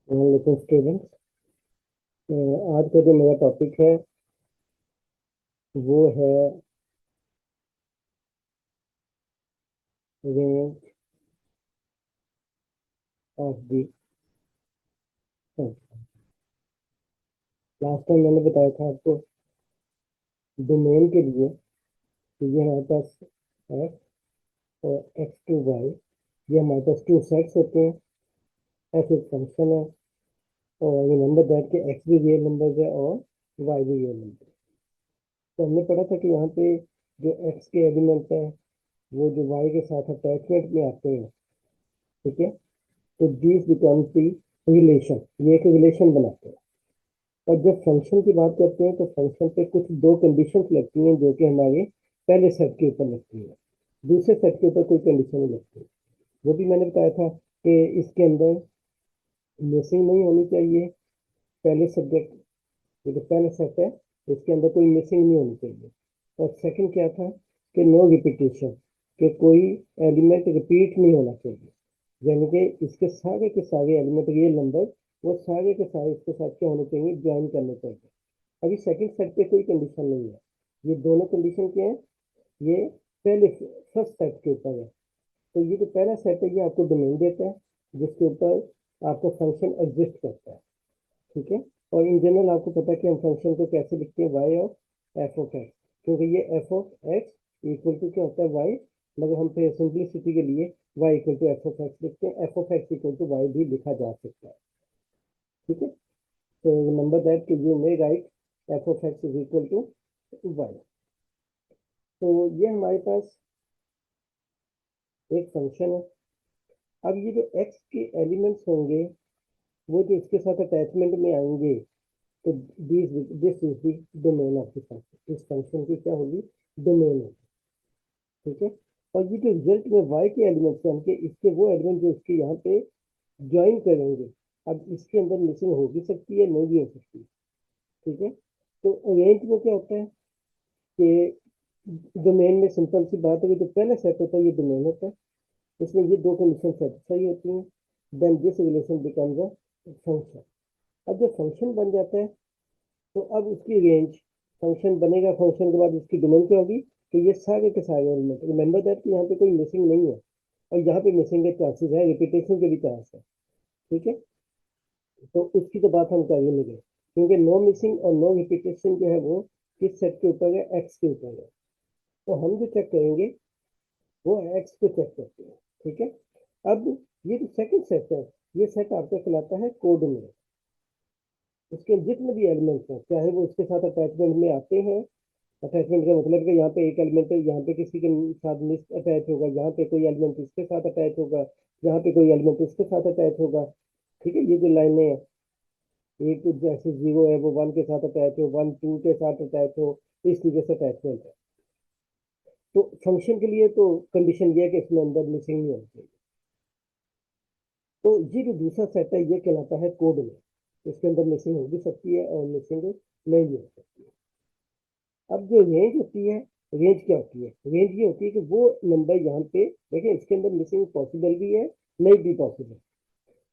लेकिन स्टूडेंट्स, आज का जो मेरा टॉपिक है वो है range of the function. Last time मैंने बताया था आपको डोमेन के लिए कि ये हमारे पास एक्स और एक्स टू वाई, ये हमारे पास टू सेट्स होते हैं। एफ एक फंक्शन है और रिमेंबर दैट कि एक्स भी रियल नंबर है और वाई भी रियल नंबर है। तो हमने पढ़ा था कि यहाँ पे जो एक्स के एलिमेंट है वो जो वाई के साथ अटैचमेंट में आते हैं, ठीक है। तो दिस बिकम्स द रिलेशन, ये एक रिलेशन बनाते हैं। और जब फंक्शन की बात करते हैं तो फंक्शन पे कुछ दो कंडीशंस लगती हैं जो कि हमारे पहले सेट के ऊपर लगती है, दूसरे सेट के ऊपर कोई कंडीशन नहीं लगती। वो भी मैंने बताया था कि इसके अंदर मिसिंग नहीं होनी चाहिए। पहले सब्जेक्ट, ये जो पहला सेट है इसके अंदर कोई मिसिंग नहीं होनी चाहिए। और सेकंड क्या था कि नो रिपीटेशन, कि कोई एलिमेंट रिपीट नहीं होना चाहिए। यानी कि इसके सारे के सारे एलिमेंट रियल नंबर वो सारे के सारे इसके साथ क्या होने चाहिए, ज्वाइन करने चाहिए। अभी सेकंड सेट पे कोई कंडीशन नहीं है। ये दोनों कंडीशन क्या है, ये पहले फर्स्ट सेट के ऊपर है। तो ये जो पहला सेट है ये आपको डोमेन देता है जिसके ऊपर आपका फंक्शन एग्जिस्ट करता है, ठीक है। और इन जनरल आपको पता है कि हम फंक्शन को कैसे लिखते हैं, Y of F of X, क्योंकि ये F of X equal to क्या होता है, वाई। मगर हम फिर सिंप्लिसिटी के लिए Y equal to F of X लिखते हैं। F of X equal to Y भी लिखा जा सकता है, ठीक है। तो रिमेंबर दैट कि you may write F of X is equal to Y. तो ये हमारे पास एक फंक्शन है। अब ये जो एक्स के एलिमेंट्स होंगे वो जो इसके साथ अटैचमेंट में आएंगे, तो this is the domain of the function. इस फंक्शन की क्या होगी, डोमेन होगी, ठीक है। और ये जो रिजल्ट में y के एलिमेंट्स हैं, के इसके वो एलिमेंट जो इसके यहाँ पे ज्वाइन करेंगे। अब इसके अंदर मिसिंग हो भी सकती है, नहीं भी हो सकती है, ठीक है। तो रेंज में क्या होता है कि डोमेन में सिंपल सी बात है कि जो पहला सेट होता है ये डोमेन होता है, इसमें ये दो कंडीशन सेटिस्फाई होती हैं, then this relation becomes a function. अब जब फंक्शन बन जाता है तो अब उसकी रेंज, फंक्शन बनेगा, फंक्शन के बाद उसकी डोमेन क्या होगी, तो ये सारे के सारे एलिमेंट, रिमेंबर दैट कि यहाँ पे कोई मिसिंग नहीं है। और यहाँ पे मिसिंग के चांसेस है, रिपीटेशन के भी चांस है, ठीक है। तो उसकी तो बात हम कर ही नहीं गए, क्योंकि नो मिसिंग और नो रिपीटेशन जो है वो किस सेट के ऊपर है, एक्स के ऊपर है। तो हम जो चेक करेंगे वो एक्स को चेक करते हैं, ठीक है। अब ये जो सेकंड सेट है, ये सेट आपका कहलाता है कोड में। इसके जितने भी एलिमेंट्स हैं चाहे वो इसके साथ अटैचमेंट में आते हैं, अटैचमेंट का मतलब कि यहाँ पे एक एलिमेंट है, यहाँ पे किसी के साथ मिस अटैच होगा, यहाँ पे कोई एलिमेंट इसके साथ अटैच होगा, यहाँ पे कोई एलिमेंट इसके साथ अटैच होगा, ठीक है। ये जो लाइनें हैं, एक जैसे जीरो है वो वन के साथ अटैच हो, वन टू के साथ अटैच हो, इस तरीके से अटैचमेंट है। तो फंक्शन के लिए तो कंडीशन ये है कि इसमें अंदर मिसिंग नहीं होनी चाहिए। तो ये जो दूसरा सेट है ये कहलाता है कोड में। इसके अंदर मिसिंग हो भी सकती है और मिसिंग नहीं भी हो सकती है। अब जो रेंज होती है, रेंज क्या होती है, रेंज ये होती है कि वो नंबर यहाँ पे देखिए इसके अंदर मिसिंग पॉसिबल भी है, नहीं भी पॉसिबल।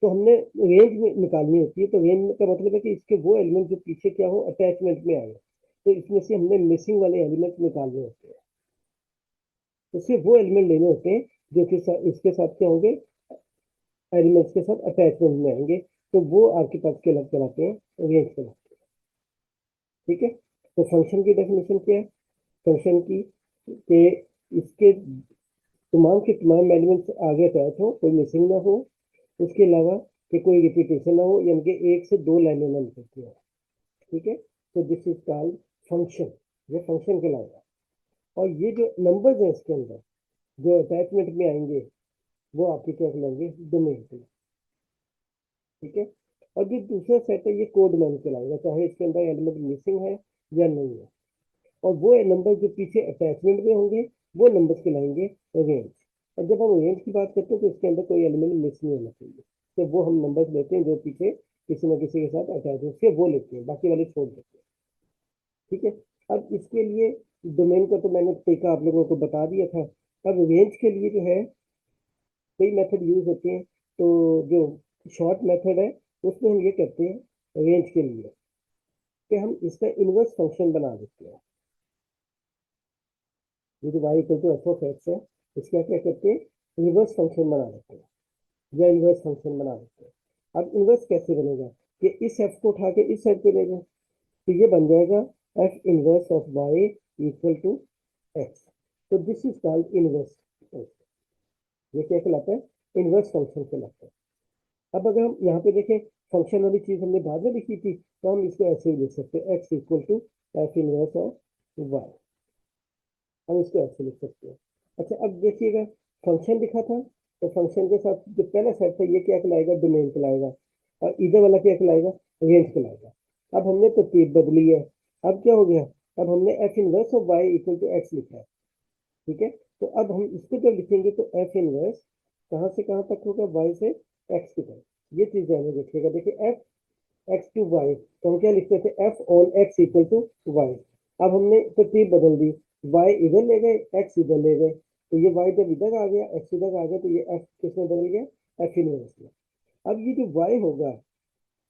तो हमने रेंज में निकालनी होती है। तो रेंज का मतलब है कि इसके वो एलिमेंट जो पीछे क्या हो, अटैचमेंट में आए, तो इसमें से हमने मिसिंग वाले एलिमेंट निकालने होते हैं। तो सिर्फ वो एलिमेंट लेने होते हैं जो कि इसके साथ क्या होंगे, एलिमेंट्स के साथ अटैचमेंट में आएंगे। तो वो आपके पास क्या लग कराते हैं, रेंज कहलाते हैं, ठीक है। तो फंक्शन की डेफिनेशन क्या है, फंक्शन की के इसके तमाम के तमाम एलिमेंट्स आगे अटैच हो, कोई मिसिंग ना हो, उसके अलावा कि कोई रिपीटेशन ना हो, यानी कि एक से दो लाइनें ना निकलती हो, ठीक है। तो दिस इज कॉल्ड फंक्शन, ये फंक्शन कहलाएगा। और ये जो नंबर्स हैं इसके अंदर जो अटैचमेंट में आएंगे वो आपके क्या कहलाएंगे, डोमेन के, ठीक है। और जो दूसरा सेट है ये कोड मान कहलाएगा, चाहे इसके अंदर एलिमेंट मिसिंग है या नहीं है। और वो नंबर जो पीछे अटैचमेंट में होंगे वो नंबर्स कहलाएंगे रेंज। और जब हम रेंज की बात करते हैं तो इसके अंदर कोई एलिमेंट मिस नहीं होना चाहिए। तो वो हम नंबर्स लेते हैं जो पीछे किसी न किसी के साथ अटैच हो, सिर्फ वो लेते हैं, बाकी वाले छोड़ देते हैं, ठीक है। अब इसके लिए डोमेन का तो मैंने तरीका आप लोगों को बता दिया था। अब रेंज के लिए जो है कई मेथड यूज होते हैं। तो जो शॉर्ट मेथड है उसमें हम ये करते हैं रेंज के लिए कि हम इसका इनवर्स फंक्शन बना देते हैं। ये जो y equal to F of X है, इसका क्या करते हैं, रिवर्स फंक्शन बना देते हैं या इनवर्स फंक्शन बना देते हैं। अब इनवर्स कैसे बनेगा कि इस एफ को उठा के इस साइड पे ले जाए, तो ये बन जाएगा F inverse of y equal to X. तो दिस इज कॉल्ड इनवर्स। ये क्या कहलाता है, इनवर्स फंक्शन कहलाता है। अब अगर हम यहाँ पे देखें, फंक्शन वाली चीज हमने बाद में लिखी थी, तो हम इसको ऐसे ही लिख सकते हैं, X equal to F inverse of Y. हम इसको ऐसे लिख सकते हैं। अच्छा अब देखिएगा, फंक्शन लिखा था, तो फंक्शन के साथ जो पहला सेट था ये क्या कहलाएगा, डोमेन कहलाएगा, और इधर वाला क्या कहलाएगा, रेंज कहलाएगा। अब हमने तरतीब बदली है। अब क्या हो गया, अब हमने F inverse of Y equal to X लिखा है। ठीक है, तो अब हम इसको जब लिखेंगे तो एफ इनवर्स कहाँ से कहाँ तक होगा, वाई से एक्स की तरफ। ये चीज ध्यान में रखिएगा। देखिए एफ एक्स टू वाई, तो हम क्या लिखते थे, F on X equal to Y. अब हमने तरतीब बदल दी, वाई इधर ले गए, एक्स इधर ले गए, तो ये वाई जब इधर आ गया, एक्स इधर आ गया, तो ये एफ किसमें बदल गया, एफ इनवर्स में। अब ये जो वाई होगा,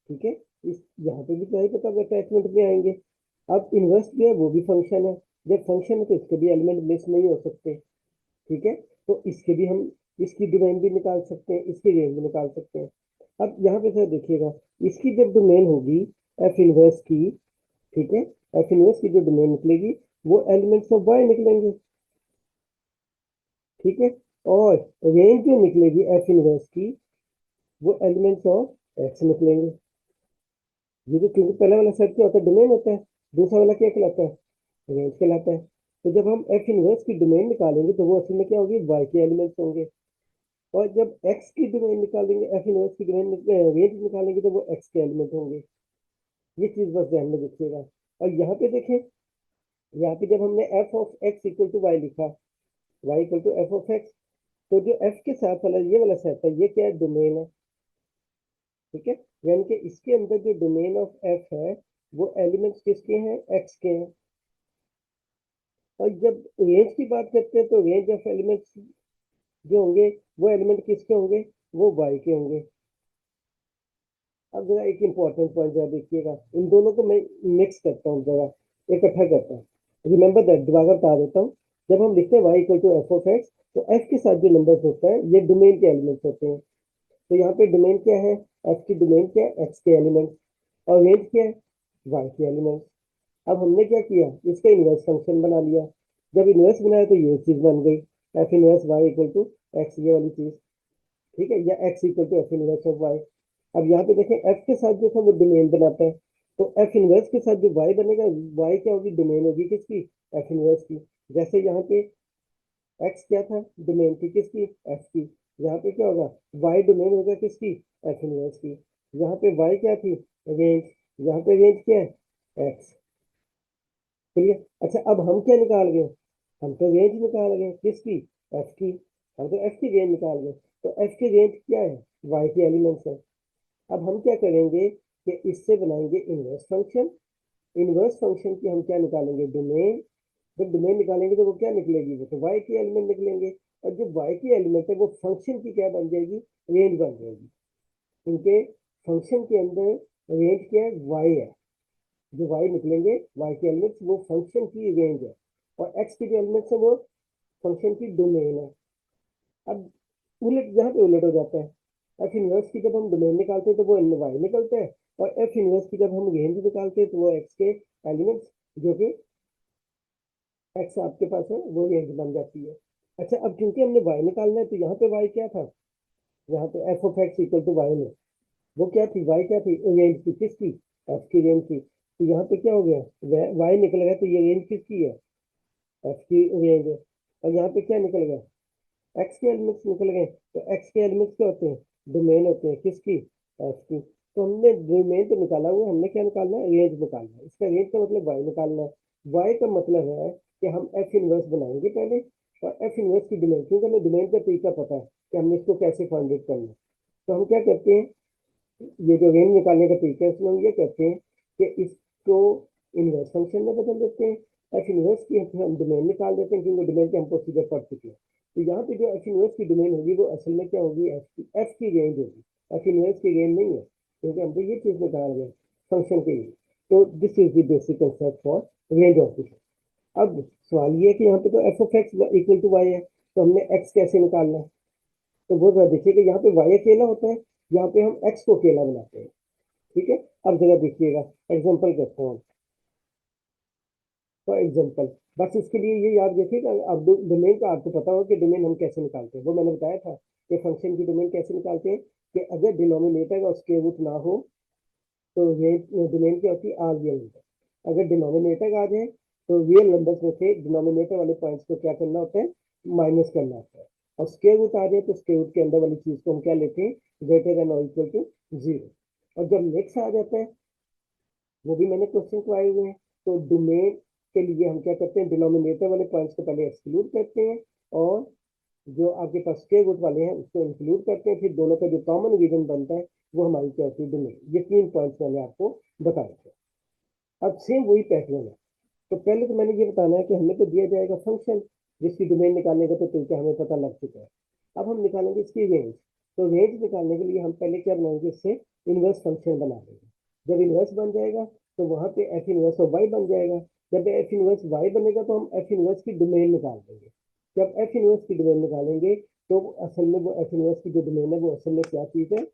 ठीक है, इस यहाँ पे भी तो नहीं पता, अटैचमेंट में आएंगे। अब इनवर्स भी है, वो भी फंक्शन है। जब फंक्शन है तो इसके भी एलिमेंट मिस नहीं हो सकते। ठीक है, तो इसके भी हम, इसकी डोमेन भी निकाल सकते हैं, इसकी रेंज भी निकाल सकते हैं। अब यहाँ पे सर देखिएगा, इसकी जब डोमेन होगी एफ इनवर्स की, ठीक है, एफ इनवर्स की जो डोमेन निकलेगी वो एलिमेंट्स ऑफ वाई निकलेंगे। ठीक है, और रेंज जो निकलेगी एफ इनवर्स की, वो एलिमेंट्स ऑफ एक्स निकलेंगे। ये जो, क्योंकि पहला वाला सेट क्या होता है, डोमेन होता है, दूसरा वाला क्या कहलाता है, रेंज कहलाता है। तो जब हम एफ इनवर्स की डोमेन निकालेंगे तो वो असल में क्या होगी, वाई के एलिमेंट्स होंगे। और जब एक्स की डोमेन निकालेंगे, एफ इनवर्स की डोमेन रेंज निकालेंगे, तो वो एक्स के एलिमेंट होंगे। ये चीज बस ध्यान में रखिएगा। और यहाँ पे देखें, यहाँ पे जब हमने F of X equal to Y लिखा, Y equal to F of X, तो जो एफ के साथ वाला ये वाला सेट है, ये क्या है, डोमेन है। ठीक है, यानी कि इसके अंदर जो डोमेन ऑफ एफ है, वो एलिमेंट्स किसके हैं, एक्स के हैं। और जब रेंज की बात करते हैं, तो रेंज ऑफ एलिमेंट्स जो होंगे, वो एलिमेंट किसके होंगे, वो वाई के होंगे। अब जरा एक इंपॉर्टेंट पॉइंट जरा देखिएगा, इन दोनों को मैं मिक्स करता हूँ, जरा इकट्ठा करता हूँ। रिमेंबर दैट, दोबारा बता देता हूँ। जब हम लिखते हैं y equal to F of X, तो f के साथ जो नंबर होता है ये डोमेन के एलिमेंट्स होते हैं। तो यहाँ पे डोमेन क्या है, f की डोमेन क्या है, x के एलिमेंट्स, और रेंज क्या है, y के एलिमेंट्स। अब हमने क्या किया, इसका इनवर्स फंक्शन बना लिया। जब इनवर्स बनाया तो ये चीज बन गई, F inverse Y equal to X, ये वाली चीज। ठीक है, या X equal to F inverse of Y. अब यहाँ पे देखें, एफ के साथ जो था वो डोमेन बनाता है, तो एफ इनवर्स के साथ जो वाई बनेगा, वाई क्या होगी, डोमेन होगी किसकी, एफ इनवर्स की। जैसे यहाँ पे एक्स क्या था, डोमेन थी किसकी, एफ की। यहाँ पे क्या होगा, वाई डोमेन होगा किसकी, एफ इनवर्स की। यहाँ पे वाई क्या थी, रेंज। यहाँ पे रेंज क्या है, एक्स। क्लियर। अच्छा अब हम क्या निकाल गए, हम तो रेंज निकाल गए किसकी, एफ की। हम तो एफ की रेंज निकाल गए, तो एफ की रेंज क्या है, वाई के एलिमेंट्स है। अब हम क्या करेंगे कि इससे बनाएंगे इनवर्स फंक्शन। इनवर्स फंक्शन की हम क्या निकालेंगे, डोमेन। जब डोमेन निकालेंगे तो वो क्या निकलेगी, वो तो वाई की एलिमेंट निकलेंगे। और जो वाई की एलिमेंट है वो फंक्शन की क्या बन जाएगी, रेंज बन जाएगी। उनके फंक्शन के अंदर रेंज क्या है, वाई है। जो वाई निकलेंगे, वाई के एलिमेंट्स, वो फंक्शन की रेंज है। और एक्स की जो एलिमेंट्स है वो फंक्शन की डोमेन है। अब उलट, यहाँ पे उलट हो जाता है। एफ इनवर्स की जब हम डोमेन निकालते हैं तो वो वाई निकलता है, और एफ इनवर्स की जब हम रेंज निकालते हैं तो वो एक्स के एलिमेंट्स, जो कि एक्स आपके पास है, वो रेंज बन जाती है। अच्छा अब क्योंकि हमने वाई निकालना है, तो यहाँ पे वाई क्या था, यहाँ पे F of X equal to Y में वो क्या थी, वाई क्या थी, रेंज थी किसकी, एफ की रेंज थी। तो यहाँ पे क्या हो गया, वाई निकल गया, तो ये रेंज किसकी है, एफ की रेंज है। और यहाँ पे क्या निकल गया, एक्स के एलिमेंट्स निकल गए। तो एक्स के एलिमेंट्स क्या होते हैं, डोमेन होते हैं किसकी, एफ की। तो हमने डोमेन तो निकाला हुआ, हमने क्या निकालना है, रेंज निकालना है। इसका रेंज का मतलब वाई निकालना है। वाई का मतलब है कि हम एफ इनवर्स बनाएंगे पहले, और एफ इनवर्स की डोमेन, क्योंकि हमें डोमेन का तरीका पता है कि हमने इसको कैसे फाइंड आउट करना है। तो हम क्या करते हैं, ये जो रेंज निकालने का तरीका है, उसमें हम ये करते हैं कि इसको इनवर्स फंक्शन में बदल देते हैं। एफ इनवर्स की हम डोमेन निकाल देते हैं, क्योंकि डोमेन के हम प्रोसीजर पढ़ चुके हैं। तो यहाँ पे जो एफ इनवर्स की डोमेन होगी वो असल में क्या होगी, एफ की रेंज होगी, एफ इनवर्स की रेंज नहीं है। क्योंकि हमको ये चीज निकाल रहे हैं फंक्शन के लिए। तो this is the basic concept for range of function. अब सवाल ये है कि यहाँ पे तो F of X equal to Y है, तो हमने एक्स कैसे निकालना है? तो वो जरा देखिए कि यहाँ पे वाई अकेला होता है, यहाँ पे हम एक्स को अकेला बनाते हैं। ठीक है, अब जरा देखिएगा, एग्जाम्पल करते हैं। फॉर एग्जाम्पल, बस इसके लिए ये याद रखिएगा, अब डोमेन का आपको पता हो कि डोमेन हम कैसे निकालते हैं, वो मैंने बताया था कि फंक्शन की डोमेन कैसे निकालते हैं, कि अगर डिनोमिनेटर और स्क्वायर रूट ना हो तो ये डोमेन क्या होती है, आर रियल नंबर। अगर डिनोमिनेटर आ जाए तो रियल नंबर्स में से डिनोमिनेटर वाले पॉइंट्स को क्या करना होता है, माइनस करना होता है। और स्क्वायर रूट आ जाए तो स्क्वायर रूट के अंदर वाली चीज को हम क्या लेते हैं, ग्रेटर देन और इक्वल टू जीरो। और जब नेक्स्ट आ जाता है, वो भी मैंने क्वेश्चन को आए हुए हैं, तो डोमेन के लिए हम क्या करते हैं, डिनोमिनेटर वाले पॉइंट्स को पहले एक्सक्लूड करते हैं, और जो आपके पास स्क्वायर रूट वाले हैं उसको इंक्लूड करते हैं, फिर दोनों का जो कॉमन रीजन बनता है वो हमारी क्या होती है, डोमेन। ये 3 पॉइंट्स मैंने आपको बताए थे। अब सेम वही पैटर्न है। तो पहले तो मैंने ये बताना है कि हमें तो दिया जाएगा फंक्शन जिसकी डोमेन निकालने का तो तरीका हमें पता लग चुका है। अब हम निकालेंगे इसकी रेंज। तो रेंज निकालने के लिए हम पहले क्या बनाएंगे, इससे इनवर्स फंक्शन बना देंगे। जब इनवर्स बन जाएगा तो वहां पे एफ इनवर्स ऑफ वाई बन जाएगा। जब एफ इनवर्स वाई बनेगा तो हम एफ इनवर्स की डोमेन निकाल देंगे। जब एफ इनवर्स की डोमेन निकालेंगे तो असल में वो एफ इनवर्स की जो डोमेन है वो असल में क्या चीज है,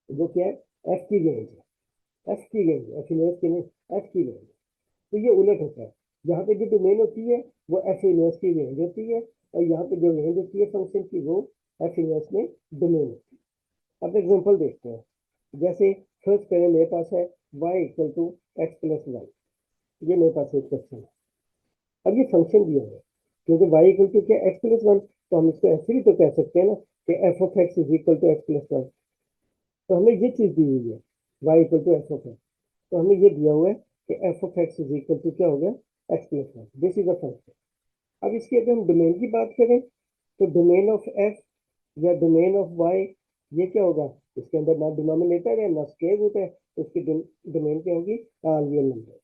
वो क्या है, एफ की रेंज है। एफ की रेंज, एफ इनवर्स की नहीं, एफ की रेंज। तो ये उलट होता है, यहाँ पे जो डोमेन होती है वो एफ इनवर्स की रेंज होती है, और यहाँ पे जो रेंज होती है फंक्शन की वो एफ इनवर्स में डोमेन होती है। अब एग्जांपल देखते हैं। जैसे फर्स्ट करें, मेरे पास है y equal to x plus one. ये मेरे पास एक क्वेश्चन है। अब ये फंक्शन दिया है, क्योंकि y इक्वल टू क्या, एक्स प्लस वन, तो हम इसको ऐसे भी तो कह सकते हैं ना कि F of X is equal to x plus one. तो हमें ये चीज दी हुई है, y equal to F of X. तो हमें ये दिया हुआ है कि F of X is equal to क्या हो गया, X plus one. This is a function. अब इसकी अगर हम डोमेन की बात करें तो डोमेन ऑफ एफ या डोमेन ऑफ वाई, ये क्या होगा, इसके अंदर ना डिनोमिनेटर है ना स्क्वायर रूट है, तो उसकी डोमेन क्या होगी, रियल नंबर।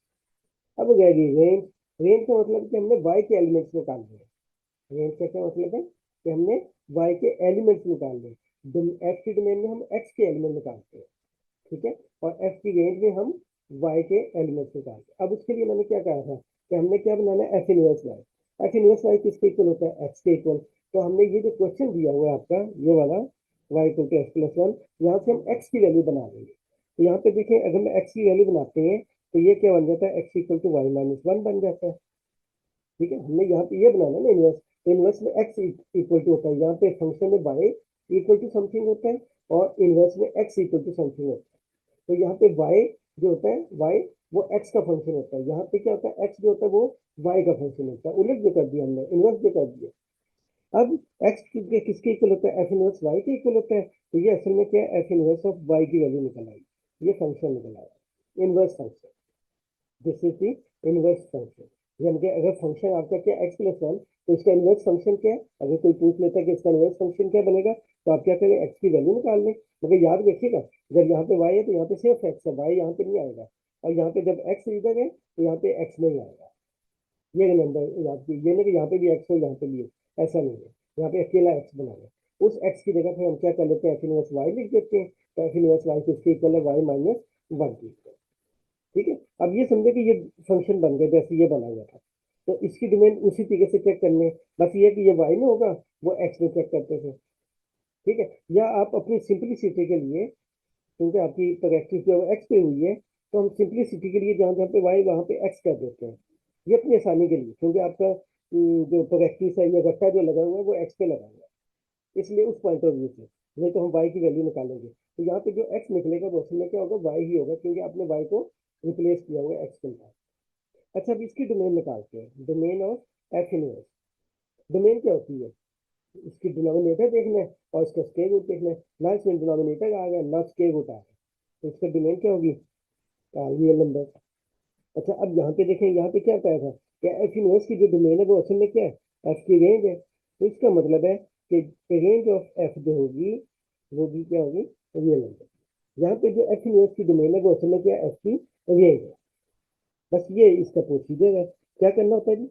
अब हो जाएगी रेंज। रेंज का मतलब कि हमने वाई के एलिमेंट्स निकालने हैं। रेंज का क्या मतलब है कि हमने वाई के एलिमेंट्स निकालने हैं। एफ की डोमेन में हम एक्स के एलिमेंट निकालते हैं, ठीक है, और एफ की रेंज में हम वाई के एलिमेंट्स निकालते हैं। अब उसके लिए मैंने क्या कहा था कि हमने क्या बनाना है, F inverse Y. F inverse Y किसके इक्वल होता है, एक्स के इक्वल। तो हमने ये जो क्वेश्चन दिया हुआ है आपका, ये वाला Y equal to x plus one, यहाँ से हम एक्स की वैल्यू बना देंगे। तो यहाँ पे देखें, अगर हम एक्स की वैल्यू बनाते हैं तो ये क्या बन जाता है, X equal to Y minus one बन जाता है। ठीक है, हमने यहाँ पे ये बनाना है ना इनवर्स। तो इनवर्स में एक्स इक्वल टू होता है, यहाँ पे फंक्शन में वाई इक्वल टू समथिंग होता है, और इनवर्स में एक्स इक्वल टू समथिंग होता है। तो यहाँ पे y जो होता है, y वो x का फंक्शन होता है, यहाँ पे क्या होता है, x जो होता है वो y का फंक्शन होता है। उलट जो कर दिया हमने, इनवर्स जो कर दिया। अब x किसके इक्वल होता है, एफ इनवर्स y के इक्वल होता है। तो ये असल में क्या है, एफ इनवर्स ऑफ y की वैल्यू निकल आई, ये फंक्शन निकल आया, inverse function. This is the inverse function. यानी कि अगर फंक्शन आपका क्या एक्स प्लस वन, तो इसका इनवर्स फंक्शन क्या है, अगर कोई पूछ लेता है कि इसका इनवर्स फंक्शन क्या बनेगा, तो आप क्या करें, एक्स की वैल्यू निकाल लें। मगर याद रखिएगा, जब यहाँ पे वाई है तो यहाँ पे सिर्फ एक्स है, वाई यहाँ पे नहीं आएगा। और यहाँ पे जब एक्स इधर है तो यहाँ पे एक्स नहीं आएगा। ये नंबर याद कीजिए, ये नहीं कि यहाँ पे भी एक्स हो यहाँ पे भी हो, ऐसा नहीं है। यहाँ पे अकेला एक्स बना है। उस एक्स की जगह पे हम क्या कर लेते हैं, एफ इनवर्स वाई लिख देते हैं। तो एफ इनवर्स वाई किसके इक्वल है, वाई माइनस वन की इक्वल। ठीक है, अब ये समझे कि ये फंक्शन बन गया जैसे ये बना हुआ था। तो इसकी डोमेन उसी तरीके से चेक करने, बस ये कि ये वाई में होगा, वो एक्स में चेक करते थे। ठीक है, या आप अपनी सिंपलिसिटी के लिए, क्योंकि आपकी प्रैक्टिस जो एक्स पे हुई है, तो हम सिंपलिसिटी के लिए जहाँ जहाँ पे वाई वहाँ पे एक्स कर देते हैं। ये अपनी आसानी के लिए, क्योंकि आपका जो प्रैक्टिस है, ये रट्टा जो लगा हुआ है वो एक्स पे लगा हुआ है, इसलिए उस पॉइंट ऑफ व्यू से नहीं तो हम वाई की वैल्यू निकालेंगे। तो यहाँ पे जो एक्स निकलेगा वो असल में क्या होगा, वाई ही होगा, क्योंकि आपने वाई को रिप्लेस किया हुआ एक्स के साथ। अच्छा, अब इसकी डोमेन निकालते हैं, domain of f inverse. Domain क्या होती है, इसकी डिनोमिनेटर देखना है और इसका स्क्वायर रूट देखना है। ना इसमें डिनोमिनेटर आ गया ना स्क्वायर रूट आ गया, तो इसका डोमेन क्या होगी, रियल नंबर। अच्छा, अब यहाँ पे देखें, यहाँ पे क्या बताया था कि एफ इनवर्स की जो डोमेन है वो असल में क्या है, एफ की रेंज है। तो इसका मतलब है कि रेंज ऑफ एफ जो होगी वो भी क्या होगी, रियल नंबर। यहाँ पे जो एफ इनवर्स की डोमेन है वो असल में क्या है, एफ की रेंज है। बस ये इसका प्रोसीजर है। क्या करना होता है जी,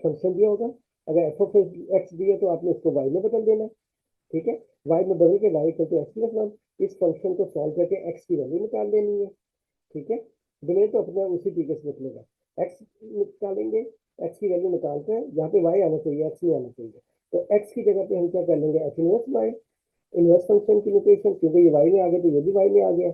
फंक्शन दिया होगा, अगर एफ ऑफ एक्स दिया तो आपने उसको वाई में बदल देना है। ठीक है, y में बदल के y equal to x plus one, इस फंक्शन को सॉल्व करके x की वैल्यू निकाल लेनी है। ठीक है, डोमेन तो अपना उसी तरीके से निकलेगा, x निकालेंगे, x की वैल्यू निकाल कर यहाँ पे y आना चाहिए, x नहीं आना चाहिए, तो x की जगह पे हम क्या कर लेंगे, F inverse y, inverse function की नोटेशन, क्योंकि ये y में आ गया तो ये भी y में आ गया।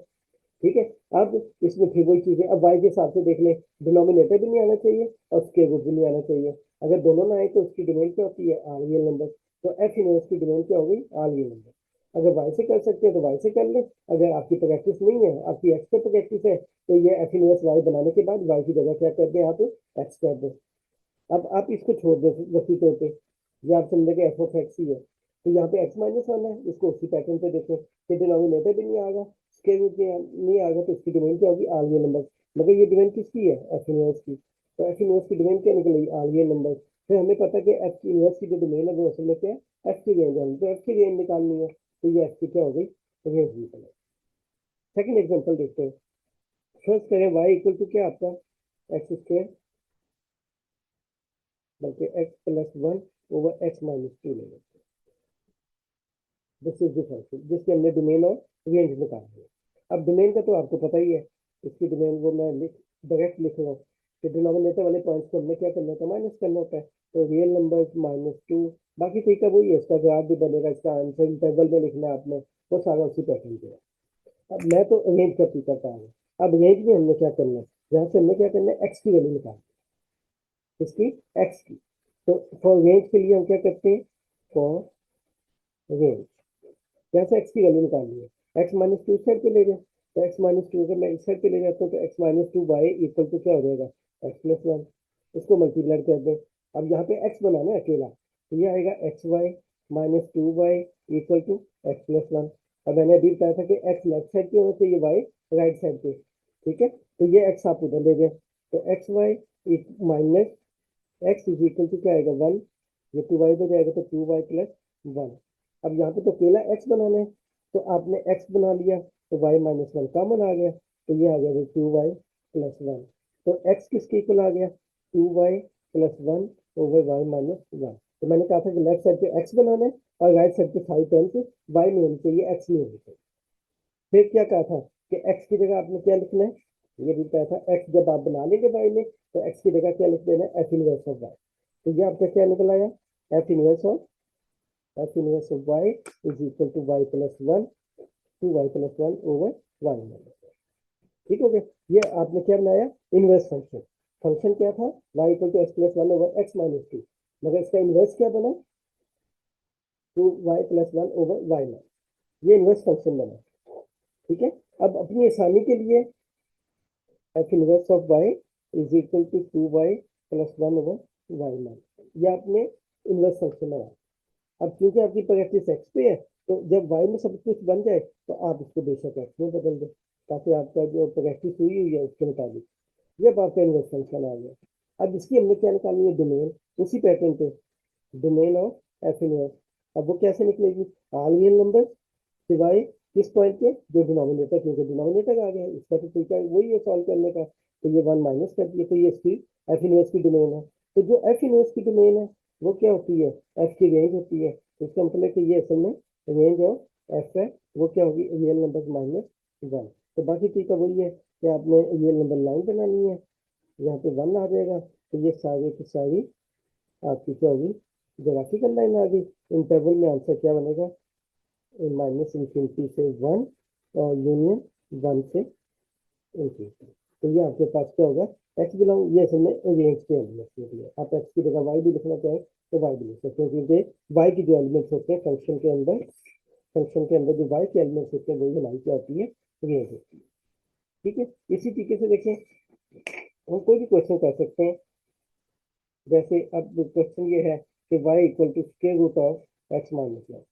ठीक है, अब इसमें फिर वही चीज है, अब y के हिसाब से देख ले, डिनोमिनेटर भी नहीं आना चाहिए और स्क्वायर रूट भी नहीं आना चाहिए, अगर दोनों ना आए तो उसकी डोमेन क्या होती है, आर रियल नंबर, तो एफ इनवर्स की डोमेन क्या हो गई, आर रियल नंबर। अगर y से कर सकते हैं तो y से कर ले, अगर आपकी प्रैक्टिस नहीं है, आपकी x पे प्रैक्टिस है, तो ये एफ इनवर्स y बनाने के बाद y की जगह क्या कर दे, आप x कर दो। अब आप इसको छोड़ दो वैसी तौर पे, ये आप समझे एफ ऑफ एक्स ही है, तो यहाँ पे एक्स माइनस वन है, इसको उसी पैटर्न पे देखें कि डिनोमिनेटर भी नहीं आएगा, स्क्वायर रूट नहीं आएगा, तो इसकी डोमेन क्या होगी, आर रियल नंबर, मगर ये डोमेन किसकी है, एफ इनवर्स की, तो एफ इनवर्स की डोमेन क्या निकलेगी, आर रियल नंबर। फिर हमें पता है कि एफ की इनवर्स की जो डोमेन है वो असल में क्या है, एफ की रेंज है, तो एफ की रेंज निकालनी है, तो ये एफ की क्या हो गई, रेंज निकल। सेकंड एग्जांपल देखते हैं, फर्स्ट करें y इक्वल टू क्या आपका, एक्स स्क्वायर बल्कि x plus one over x minus to ले लेते हैं, दिस इज द फंक्शन जिसके हमने डोमेन और रेंज निकाल दिया। अब डोमेन का तो आपको पता ही है, इसकी डोमेन वो मैं डायरेक्ट लिख रहा हूँ कि डिनोमिनेटर वाले पॉइंट्स को हमने क्या करना होता है, माइनस करना होता है, तो रियल नंबर माइनस टू, बाकी तरीका वही है, इसका जवाब भी बनेगा, इसका आंसर इंटरवल में लिखना है आपने, वो सारा उसी पैटर्न पे है। अब मैं तो रेंज का पीछा पा रहा हूँ, अब रेंज में हमने क्या करना है, यहाँ से हमने क्या करना है, एक्स की वैल्यू निकालनी है, इसकी एक्स की, तो फॉर रेंज के लिए हम क्या करते हैं, फॉर रेंज यहाँ से एक्स की वैल्यू निकालनी है, एक्स माइनस टू साइड पे ले गए, तो एक्स माइनस टू अगर मैं इस साइड पे ले जाता हूँ तो X minus two Y equal to क्या हो जाएगा, एक्स प्लस वन, इसको मल्टीप्लाई कर दें, अब यहाँ पे एक्स बनाना है अकेला, तो ये आएगा X Y minus two Y equal to x plus one. अब मैंने अभी बताया था कि एक्स लेफ्ट साइड पे होना चाहिए, वाई राइट साइड पे, ठीक है, तो ये एक्स आप उधर ले गए, तो X Y minus X is equal to क्या आएगा, वन, ये टू वाई हो जाएगा, तो टू वाई प्लस वन। अब यहाँ पे तो अकेला एक्स बनाना है, तो आपने एक्स बना लिया, तो वाई माइनस वन कॉमन आ गया, तो ये आ गया टू वाई प्लस वन, तो एक्स किसके इक्वल आ गया, two Y plus one over Y minus one. तो मैंने कहा था कि लेफ्ट साइड पे एक्स बनाना है और राइट साइड पे साइड टर्म वाई नहीं होनी चाहिए, एक्स नहीं होनी चाहिए। फिर क्या कहा था कि एक्स की जगह आपने क्या लिखना है, ये भी कहा था, एक्स जब आप बना लेंगे वाई में, तो एक्स की जगह क्या लिख देना है, एफ इनवर्स ऑफ वाई, तो ये आपका क्या निकल आया, f inverse of, f inverse of y is equal to Y plus one, two Y plus one over Y minus, ठीक हो गया। ये आपने क्या बनाया, इनवर्स फंक्शन, फंक्शन क्या था, y equal to x plus one over x minus two, मगर इसका इनवर्स क्या बना, two Y plus one over Y minus, ये इनवर्स फंक्शन बना, ठीक है। अब अपनी आसानी के लिए f inverse of y is equal to two Y plus one over Y minus, ये आपने इनवर्स फंक्शन बनाया। अब क्योंकि आपकी प्रैक्टिस एक्स पे है, तो जब वाई में सब कुछ बन जाए तो आप इसको बेशक एक्स में बदल दें, ताकि आपका जो प्रैक्टिस हुई हुई है उसके मुताबिक जब आपका इनवर्स फंक्शन आ गया। अब इसकी हमने क्या निकालनी है, डोमेन, उसी पैटर्न पे, डोमेन ऑफ एफ इनवर्स। अब वो कैसे निकलेगी, ऑल रियल नंबर सिवाय किस पॉइंट के, जो डिनोमिनेटर, क्योंकि डिनोमिनेटर आ गया, इसका तो तरीका वही है सॉल्व करने का, तो ये वन माइनस कर दिए, तो ये इसकी एफ इनवर्स की डोमेन है। तो जो एफ इनवर्स की डोमेन है वो क्या होती है, एफ की रेंज होती है, तो इसका मतलब कि ये असल में रेंज ऑफ एफ है, वो क्या होगी, रियल नंबर माइनस वन। तो बाकी तरीका वही है कि आपने रियल नंबर लाइन बनानी है, यहाँ पे वन आ जाएगा, तो ये सारी की सारी आपकी क्या होगी, ग्राफिकल लाइन आ गई, इंटरवल में आंसर क्या बनेगा, माइनस इंफिनिटी से वन और यूनियन वन से इंफिनिटी, तो ये आपके पास क्या होगा, एक्स बिलोंग, ये असल में रेंज के एलिमेंट्स निकले, आप एक्स की जगह वाई भी लिखना चाहें तो वाई भी लिख सकते हैं, क्योंकि वाई की जो एलिमेंट्स होते हैं फंक्शन के अंदर, फंक्शन के अंदर जो वाई के एलिमेंट्स होते हैं वही हमारी क्या होती है, रेंज होती है, ठीक है। इसी तरीके से देखें, हम कोई भी क्वेश्चन कर सकते हैं, जैसे अब क्वेश्चन ये है कि y equal to square root of x minus one,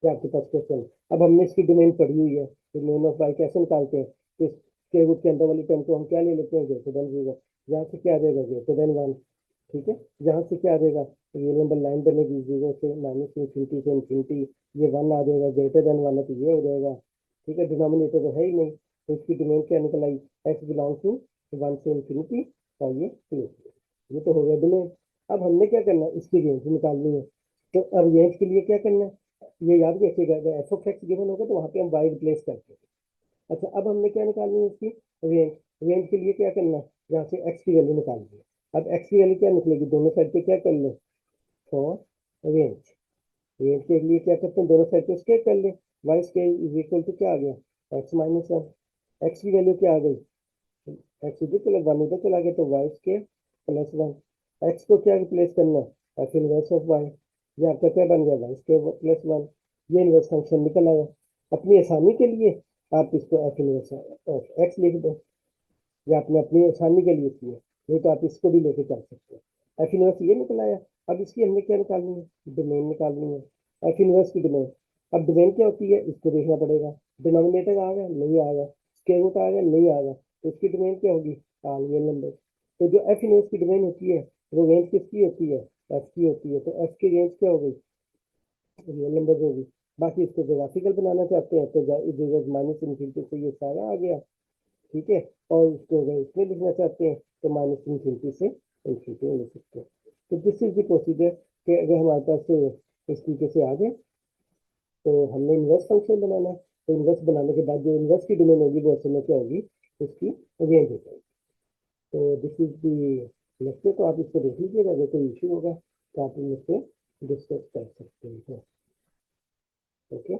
क्या आपके पास क्वेश्चन, अब हमने इसकी डोमेन पढ़ी हुई है, डोमेन ऑफ वाई कैसे निकालते हैं, तो स्क्वायर रूट के अंदर वाली टर्म को हम क्या ले लेते हैं, ग्रेटर देन जीरो, यहाँ से क्या आ जाएगा, ग्रेटर देन वन, ठीक है, यहाँ से क्या आ जाएगा, ये नंबर लाइन बनेगी, जीरो से माइनस इंफिनिटी से इंफिनिटी, ये वन आ जाएगा, ग्रेटर देन वन है तो ये हो जाएगा, ठीक है, डिनोमिनेटर तो है ही नहीं, तो इसकी डोमेन क्या निकल आई, एक्स बिलोंग टू वन से इंफिनिटी और ये प्लस, ये तो हो गया डोमेन। अब हमने क्या करना है, इसकी रेंज निकालनी है, तो अब रेंज के लिए क्या करना है, ये याद रखिएगा, अगर एफ ऑफ एक्स गिवन होगा तो वहाँ पे हम वाई रिप्लेस करते हैं। अच्छा, अब हमने क्या निकालनी है इसकी रेंज। रेंज के लिए क्या करना है, यहाँ से एक्स की वैल्यू निकालनी है। अब एक्स की वैल्यू क्या निकलेगी, दोनों साइड पे क्या कर ले, फॉर रेंज। रेंज के लिए क्या करते हैं, दोनों साइड पे स्केयर कर ले। Y square is equal to क्या आ गया, एक्स माइनस वन। एक्स की वैल्यू क्या आ गई, एक्स इधर चला, वन इधर चला गया, तो y square plus one. X को क्या रिप्लेस करना है, एफ इनवर्स ऑफ वाई। ये आपका क्या बन गया, वाई स्केयर प्लस वन। ये इनवर्स फंक्शन निकल आया। अपनी आसानी के लिए आप इसको एफ इनवर्स ऑफ एक्स लिख दो, या आपने अपनी आसानी के लिए किया, नहीं तो आप इसको भी लेके चल सकते हैं। एफ इनवर्स ये निकल आया। अब इसकी हमने क्या निकालनी है, डोमेन निकालनी है, एफ इनवर्स की डोमेन। अब डोमेन क्या होती है, इसको देखना पड़ेगा। डिनोमिनेटर आ गया, नहीं आ गया, स्क्वायर रूट आ गया, नहीं आ गया, तो इसकी डोमेन क्या होगी, रियल नंबर। तो जो एफ इनवर्स की डोमेन होती है वो रेंज किसकी होती है, एफ की होती है। तो एफ की रेंज क्या हो गई, रियल नंबर होगी। बाकी इसको ग्राफिकल बनाना चाहते हैं तो माइनस इन्फिनिटी से ये सारा आ गया, ठीक है। और इसको अगर इसमें लिखना चाहते हैं तो माइनस इन्फिनिटी से इन्फिनिटी में लिख सकते हैं। तो दिस इज द प्रोसीजर कि अगर हमारे पास इस तरीके से आ जाए तो हमने इन्वर्स फंक्शन बनाना है। तो इन्वर्स बनाने के बाद जो इन्वर्स की डोमेन होगी वो असल में क्या होगी, उसकी रेंज हो जाएगी। तो दिस इज दी लेक्चर। तो आप इसको देख लीजिएगा, अगर कोई इशू होगा तो आप मुझसे डिस्कस कर सकते हैं। ओके।